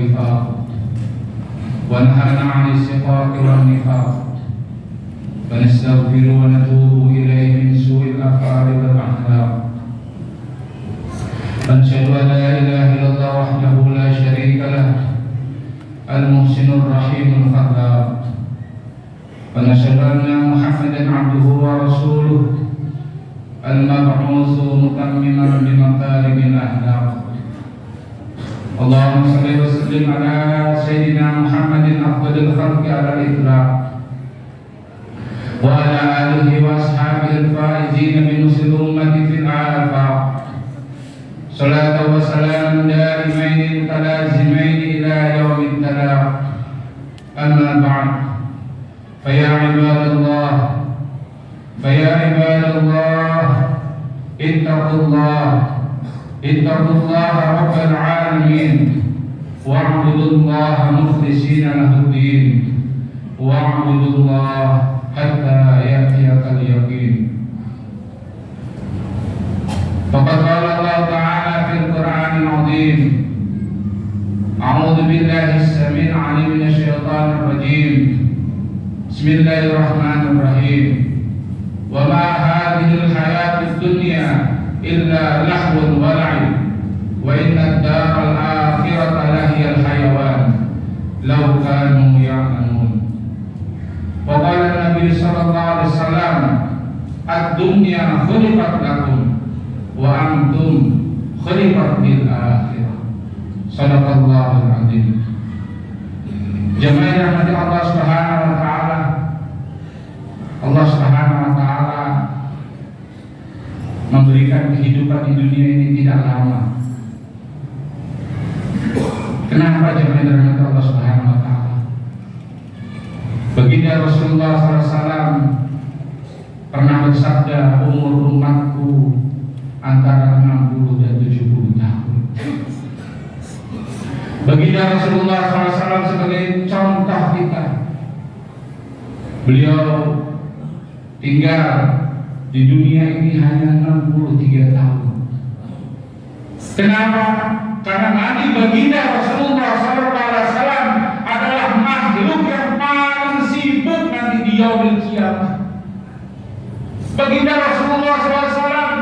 والوفاق ونهانا عن الشقاق والنفاق فنستغفر ونتوب إليه من سوء الأفعال والأخلاق ونشهد أن لا إله إلا الله وحده لا شريك له المحسن الرحيم الخلاق ونشهد أن محمدا عبده ورسوله المبعوث متمما بمكارم الأخلاق اللهم صل وسلم على سيدنا محمد أفضل الخلق على الإطلاق وعلى آله وأصحابه الفائزين بنصر الأمة في الآفاق صلاة وسلام دائمين متلازمين إلى يوم التلاق أما بعد فيا عباد الله اتقوا الله رب العالمين واعبدوا الله مخلصين له الدين واعبدوا الله حتى يأتيك اليقين. فقد قال الله تعالى في القرآن العظيم: أعوذ بالله السميع العليم من الشيطان الرجيم. بسم الله الرحمن الرحيم. وما هذه الحياة الدنيا إلا لهو ولعب وإن الدار الآخرة لهي الحيوان لو كانوا يعلمون. وقال النبي صلى الله عليه وسلم: الدنيا خلقت لكم وأنتم خلقت للآخرة. صدق الله العظيم. Jemaah yang dirahmati Allah Subhanahu wa taala. Allah Subhanahu wa taala memberikan kehidupan di dunia ini tidak lama. Kenapa jemaah yang dirahmati Allah Subhanahu wa taala? Baginda Rasulullah SAW pernah bersabda, umur umatku antara 60 dan 70 tahun. Baginda Rasulullah SAW sebagai contoh kita, beliau tinggal di dunia ini hanya 63 tahun. Kenapa? Karena Nabi baginda Rasulullah SAW adalah makhluk yang paling sibuk nanti di yaumil qiyamah. Baginda Rasulullah SAW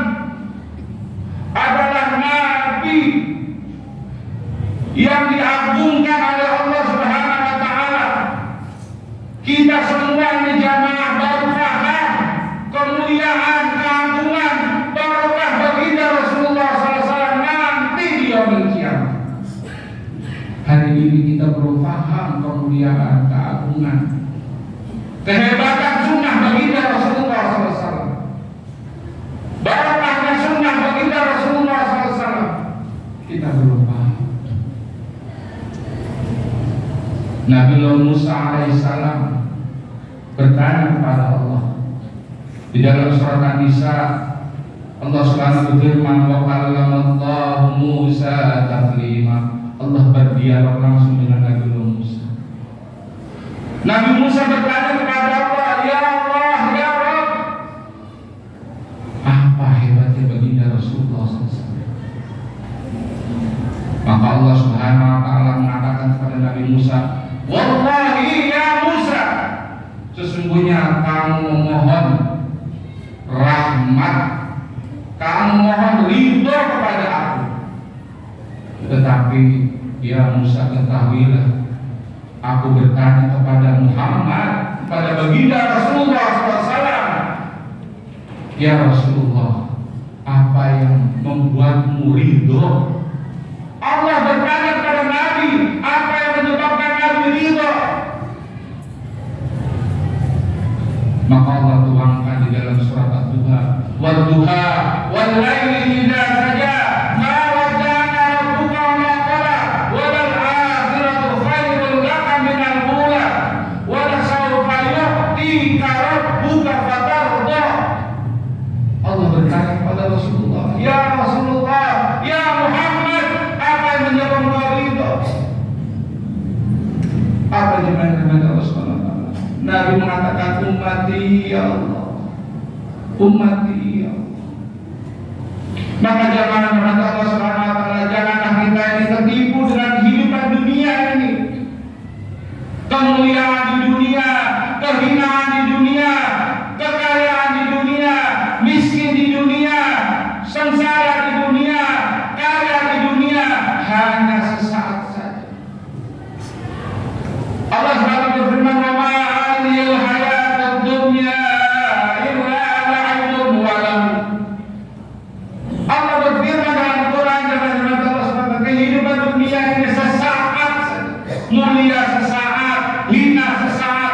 adalah Nabi yang diagungkan oleh Allah Subhanahu wa taala. Kita semua ini jamaah baru paham kemuliaan, keagungan, barokah baginda Rasulullah SAW nanti di yaumil qiyamah. Hari ini kita belum paham kemuliaan, keagungan, kehebatan sunnah baginda Rasulullah SAW. Barokahnya sunnah baginda Rasulullah SAW kita belum paham. Nabi Musa alaihissalam bertanya kepada Allah di dalam surat An-Nisa. Allah Subhanahu berfirman, wa kallamallahu Musa taklima. Allah berdialog langsung dengan Nabi Musa. Nabi Musa bertanya kepada Allah, ya Allah, ya Rabb, apa hebatnya baginda Rasulullah SAW? Maka Allah Subhanahu wa taala mengatakan kepada Nabi Musa, wallahi ya Musa, sesungguhnya kamu memohon rahmat, kamu mohon ridho kepada aku. Tetapi ya Musa, ketahuilah, aku bertanya kepada Muhammad, kepada baginda Rasulullah SAW, ya Rasulullah, apa yang membuatmu ridho? Allah bertanya kepada Nabi, apa yang menyebabkan Nabi ridho? Maka Allah tuangkan di dalam surat Ad-Duha, wad-duha wal-laili idza saja ma wadda'aka rabbuka wa ma qala walal akhiratu khairun laka minal ula wa la sawfa yu'tika rabbuka fatarda. Allah bertanya kepada Rasulullah, ya Rasulullah, ya Muhammad, apa yang menyebabkan ridho? Apa yang menyebabkan Rasulullah? Nabi mengatakan, ummati ya Allah, ummati ya Allah. Maka jangan Allah Subhanahu wa taala, janganlah kita ini tertipu dengan kehidupan dunia kemuliaan di dunia, kehinaan di dunia, kekayaan di dunia, miskin di dunia, sengsara di dunia, kaya di dunia, hanya sesaat saja. Allah selalu berfirman, "Wa ma hadhil hayatud dunya illa la'ibun wa lahu." Allah berfirman dalam Quran, kehidupan dunia ini sesaat saja, mulia sesaat, hina sesaat,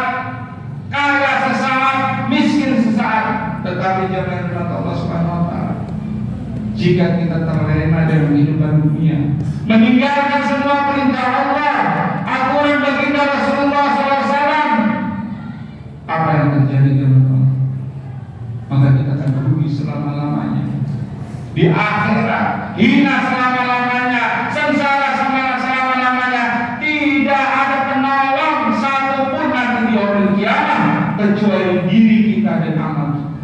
kaya sesaat, miskin sesaat. Tetapi jangan kata Allah Subhanahu wa taala, jika kita terlena dalam kehidupan dunia, meninggalkan semua perintah Allah, aturan baginda Rasulullah SAW, apa yang terjadi teman-teman? Maka kita akan rugi selama-lamanya. Di akhirat, hina selama-lamanya, sengsara selama-lamanya. Tidak ada penolong satupun nanti di yaumil qiyamah kecuali diri kita dan amal kita.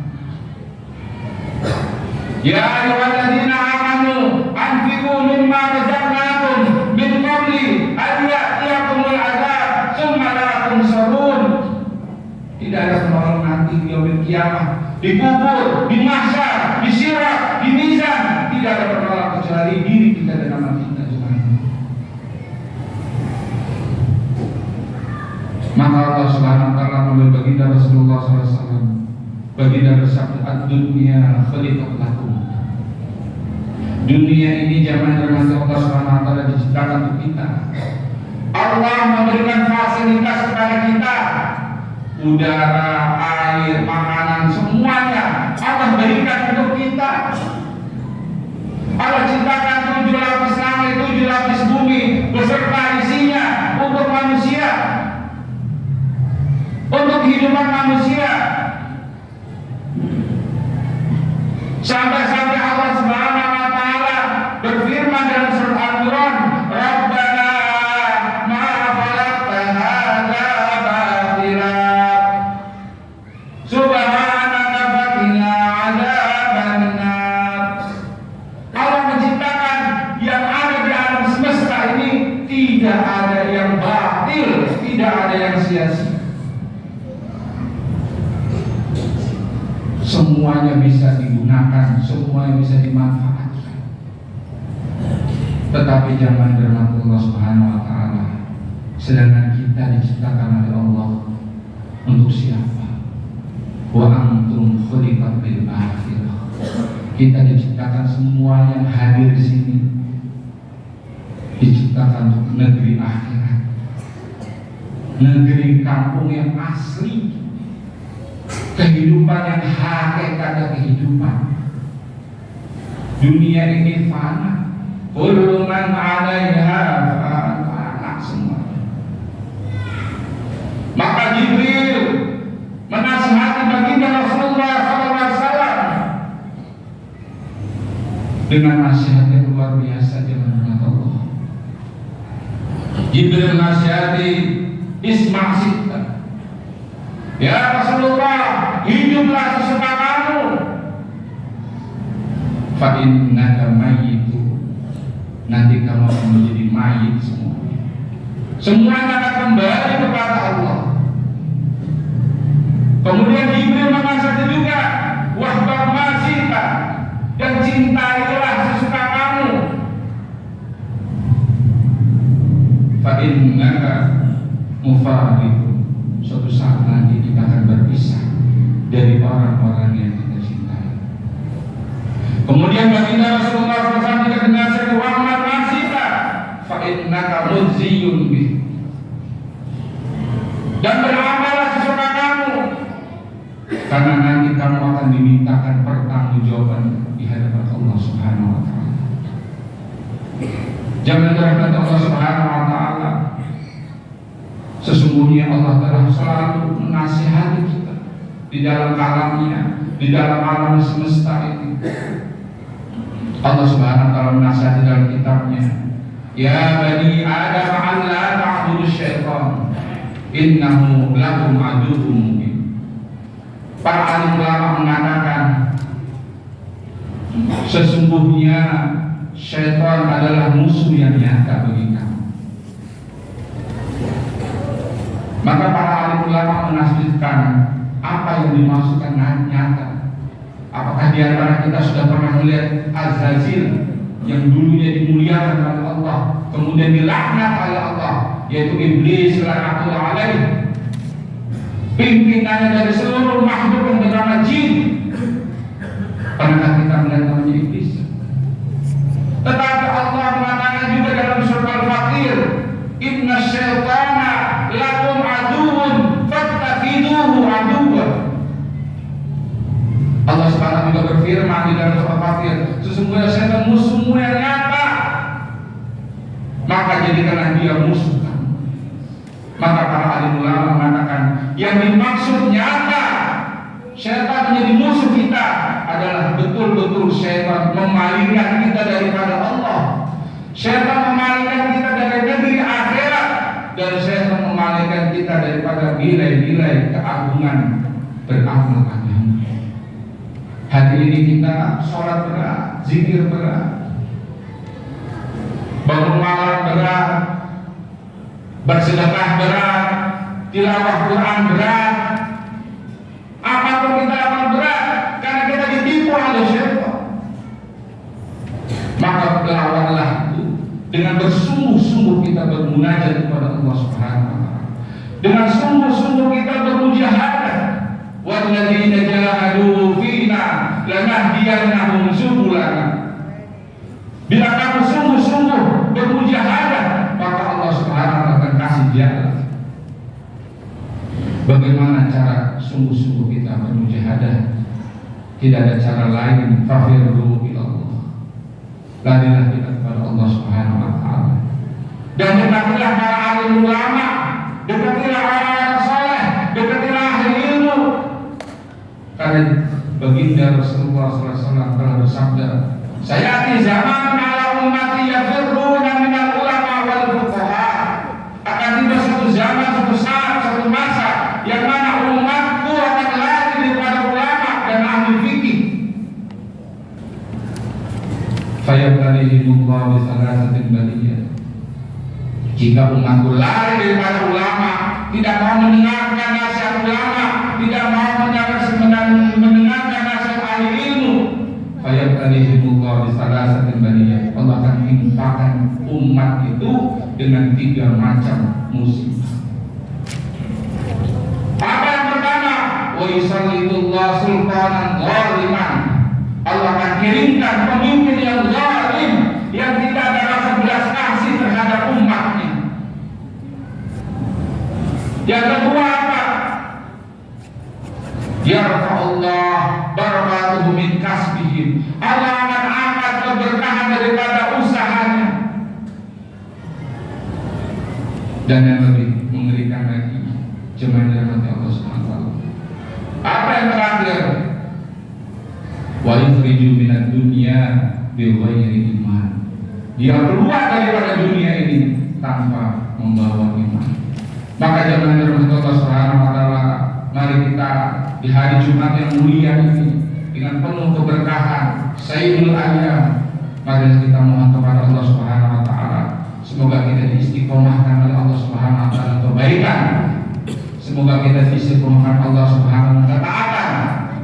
Ya ayyuhalladzina amanu anfiqu mimma razaqnakum min qabli an ya'tiyakumul adzab tsumma la tunsarun. Tidak ada penolong nanti di yaumil qiyamah, di kubur, di mahsyar, di sirat, di mizan. Tidak ada penolong kecuali diri kita dan amal kita. Maka Allah Subhanahu wa taala melalui baginda Rasulullah SAW, baginda bersabda, "Ad-dunya khuliqat lakum." Dunia ini zaman rahmat Allah Subhanahu wa taala diciptakan untuk kita. Allah memberikan fasilitas kepada kita, udara, air, makanan, semuanya Allah berikan untuk kita. Allah ciptakan 7 lapis langit, 7 lapis bumi beserta isinya untuk manusia, untuk kehidupan manusia. Sampai-sampai Allah Subhanahu wa taala berfirman dalam surat Al-Quran, "Rabbana ma khalaqta hadza batila subhanaka faqina adzabannar." Allah menciptakan yang ada di alam semesta ini, tidak ada yang batil, tidak ada yang sia-sia. Semuanya bisa digunakan, semuanya bisa dimanfaatkan. Tetapi jangan dirahmati Allah Subhanahu wa taala. Sedangkan kita diciptakan oleh Allah untuk siapa? Wa antum khuliqat lil akhirah. Kita diciptakan semua yang hadir di sini diciptakan untuk negeri akhirat, negeri kampung yang asli, kehidupan yang hakikat kehidupan. Dunia ini fana, kullu man 'alaiha fana, semua. Maka Jibril menasihati baginda Rasulullah SAW dengan nasihat yang luar biasa dengan Allah. Jibril menasihati, "Isma' sitta." Ya Rasulullah, hiduplah sesuka kamu. Fa innaka mayyitu. Nanti kamu akan menjadi mayit semuanya. Semuanya akan kembali kepada Allah. Kemudian Jibril menasihati juga, wahbab masita, dan cintailah sesuka kamu. Fa innaka mufariqun. Suatu saat nanti kita akan berpisah dari orang-orang yang kita cintai. Kemudian baginda Rasulullah SAW juga dinasihati, wa'mal masita fa innaka mudziyun bih. Dan beramallah sesuka kamu, karena nanti kamu akan dimintakan pertanggungjawaban di hadapan Allah Subhanahu wa taala. Jangan dirahmati Allah Subhanahu wa taala. Sesungguhnya Allah telah selalu menasihati kita di dalam kalamnya, di dalam alam semesta ini. Allah Subhanahu wa taala menasihati dalam kitabnya, "Ya bani Adam, alla ta'budu syaitan, innahu lakum aduwwun mubin." Para alim ulama mengatakan, sesungguhnya syaitan adalah musuh yang nyata bagi kamu. Maka para alim ulama menafsirkan apa yang dimaksudkan nyata. Apakah di antara kita sudah pernah melihat Azazil yang dulunya dimuliakan oleh Allah, kemudian dilaknat oleh Allah, yaitu iblis laknatullah alaih, pimpinannya dari seluruh makhluk yang bernama jin? Pernahkah kita melihat namanya iblis? Tetapi Allah mengatakan juga dalam surah Al-Fatir, inna syaitana lakum aduun fattakhiduhu aduwa. Allah Subhanahu juga berfirman di dalam surah Al-Fatir, sesungguhnya setan musuhmu yang nyata, maka jadikanlah dia musuh kamu. Maka para alim ulama mengatakan yang dimaksud nyata setan menjadi musuh kita adalah betul-betul setan memalingkan kita daripada Allah, setan memalingkan kita dari negeri akhirat, dan setan memalingkan kita daripada nilai-nilai keagungan beramal agama. Hari ini kita sholat berat, zikir berat, bangun malam berat, bersedekah berat, tilawah Quran berat. Apapun kita akan berat karena kita ditipu oleh syaitan. Maka lawanlah itu dengan bersungguh-sungguh kita bermunajat kepada Allah Subhanahu wa taala. Dengan sungguh-sungguh kita bermujahadah. Walladzina jahadu fina lanahdiyannahum subulana. Bila kamu sungguh-sungguh bermujahadah, maka Allah Subhanahu wa taala akan kasih jalan. Bagaimana cara sungguh-sungguh kita bermujahadah? Tidak ada cara lain. Fafirru ilallah. Larilah kita kepada Allah Subhanahu wa taala. Dan dekatilah para alim ulama, dekatilah orang-orang saleh, dekatilah ahli ilmu. Karena baginda Rasulullah SAW telah bersabda, sayati zaman ala ummati yafirruna minal ulama wal fuqaha. Akan tiba satu zaman, satu saat, satu masa yang mana umatku akan lari daripada ulama dan ahli fikih. Fayabtalihimullah bisalasatin baliyah. Jika umatku lari daripada ulama, tidak mau mendengarkan nasihat ulama, tidak mau mendengarkan nasihat ahli ilmu, fayabtalihimullah bisalasatin baliyah. Allah akan timpakan umat itu dengan 3 macam musibah. Apa yang pertama? Wa yusallitullah sultanan zaliman. Allah akan kirimkan pemimpin yang zalim, yang tidak ada rasa belas kasih terhadap umatnya. Yang kedua apa? Yarfa'ullah barakatuhu min kasbihim. Allah akan angkat keberkahan daripada usahanya. Dan yang lebih mengerikan lagi, jemaah dirahmati Allah Subhanahu wa taala. Apa yang terakhir? Wa yukhriju minad dunya bi ghairi iman. Dia keluar daripada dunia ini tanpa membawa iman. Maka jemaah dirahmati Allah Subhanahu wa taala, mari kita di hari Jumat yang mulia ini dengan penuh keberkahan, sayyidul ayyam, mari kita mohon kepada Allah Subhanahu wa taala, semoga kita diistiqomahkan oleh Allah Subhanahu wa taala kebaikan. Semoga kita diistiqomahkan Allah Subhanahu wa taala ketaatan,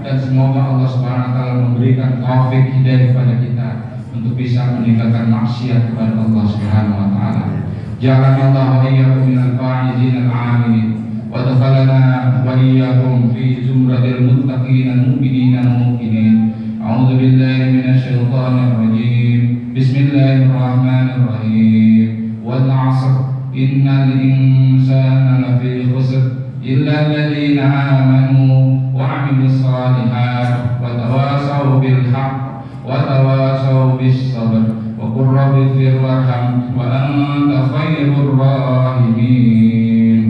dan semoga Allah Subhanahu wa taala memberikan taufik hidayah kepada kita untuk bisa meninggalkan maksiat kepada Allah Subhanahu wa taala. Ja'alallahu wa iyyakum minal faizin al-aminin wa dakhalana wa iyyakum fi zumratil muttaqin al-mu'minin al-mu'minin. A'udzu billahi minasy syaithanir rajim. Bismillahirrahmanirrahim. Wal 'ashr innal insana lafi khusr illa alladziina aamanu wa 'amilus shalihaati wa tawassaw bil haqq wa tawassaw bis sabr wa qur rabbighfir warham wa anta khairur rahimin.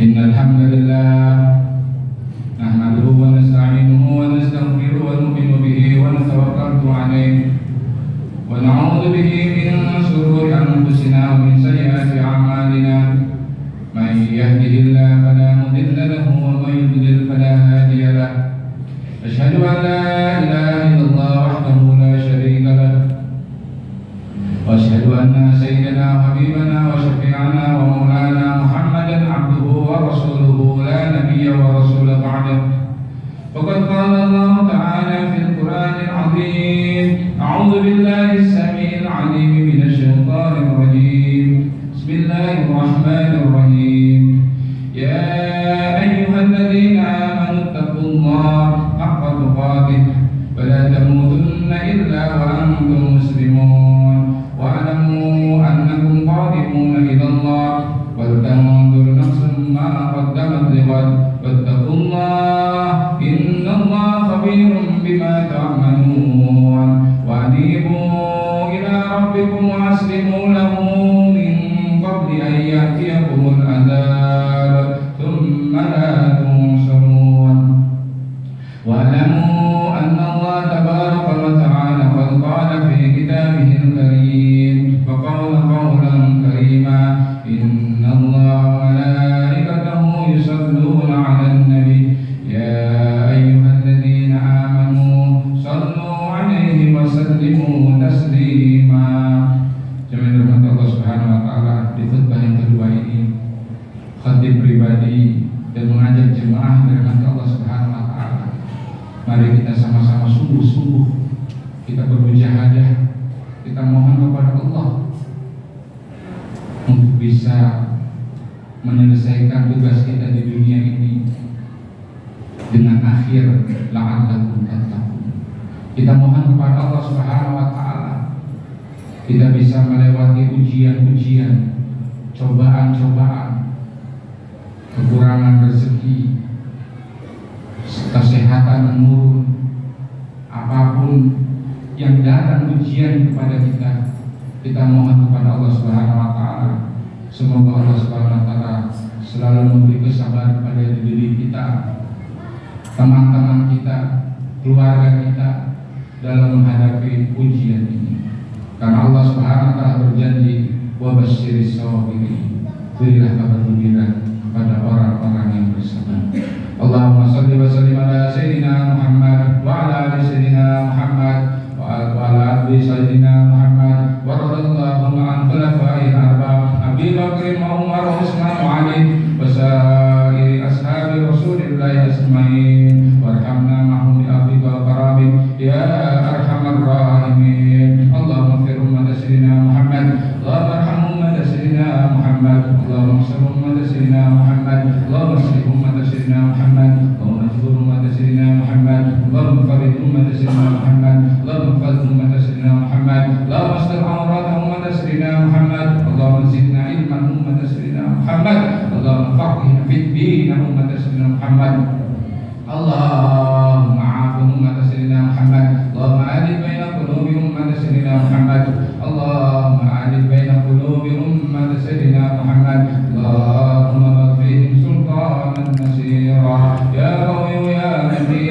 Innal hamdalillah nahmaduhu wa nasta'inuhu wa nastaghfiruhu wa nu'minu bihi wa natawakkalu 'alaihi wa na'udzu bihi min shururi anfusina wa min sayyiati a'malina may من يهده الله فلا مضل له ومن يضلل فلا هادي له أشهد أن لا إله إلا الله وحده لا شريك له وأشهد أن سيدنا وحبيبنا وشفيعنا ومولانا محمدا عبده ورسوله لا نبي ورسول بعده فقد قال الله تعالى في القرآن العظيم أعوذ بالله السميع العليم من الشيطان الرجيم بسم الله الرحمن الرحيم يا أيها الذين آمنوا اتقوا الله حق تقاته ولا تموتن إلا وأنتم مسلمون واعلموا أنكم قادمون إلى الله ولتنظر نفس ما قدمت لغد واتقوا الله إن الله خبير بما تعملون وأنيبوا إلى ربكم وأسلموا له من قبل أن يأتيكم العذاب ثم لا تنصرون واعلموا أن الله تبارك وتعالى قد قال في كتابه الكريم فقال قولا كريما إن الله وملائكته يصلون على النبي يا أيها الذين آمنوا صلوا عليه وسلموا تسليما. Jemaah rahmat Allah Subhanahu wa taala, di khutbah yang kedua ini khatib pribadi dan mengajak jemaah dari Allah Subhanahu wa taala. Mari kita sama-sama sungguh-sungguh kita bermujahadah, kita mohon kepada Allah untuk bisa menyelesaikan tugas kita di dunia ini dengan akhir la'allakum tattaqun. Kita mohon kepada Allah Subhanahu wa taala kita bisa melewati ujian-ujian, cobaan-cobaan, kekurangan rezeki, kesehatan menurun, apapun yang datang ujian kepada kita, kita mohon kepada Allah Subhanahu wa taala. Semoga Allah Subhanahu wa taala selalu memberi kesabaran pada diri kita, teman-teman kita, keluarga kita dalam menghadapi ujian ini. Karena Allah Subhanahu wa taala berjanji, wa basyiris sabirin, berilah kabar gembira pada orang-orang yang bersabar. Allahumma shalli wa sallim ala sayyidina Muhammad wa ala ali sayyidina Muhammad wa ala ali sayyidina Muhammad wa radhiyallahu an khulafa'il arba' Abi Bakr wa Umar wa Utsman wa Ali wa sa'iri ashabi Rasulillah ajma'in warhamna ma'hum bi afwika wa karamik ya arhamar rahimin. Allahumma ighfir ummat sayyidina Muhammad, Allahumma arham ummat sayyidina Muhammad, Allahumma ighfir ummat sayyidina Muhammad, Allahumma ighfir ummat sayyidina Muhammad, Allahumma ighfir ummat sayyidina Muhammad, Allahumma farid ummat sayyidina Muhammad, Allahumma farid ummat sayyidina Muhammad, Allahumma astir awrat ummat sayyidina Muhammad, Allahumma zidna ilman ummat sayyidina Muhammad, Allahumma faqihna fid din ummat sayyidina Muhammad, Allahumma afi ummat sayyidina Muhammad, Allahumma alif baina qulubi ummat sayyidina Muhammad, Allahumma alif baina qulubi ummat sayyidina Muhammad, Allahumma baghfirhum sultanan nasira ya qawi ya nabi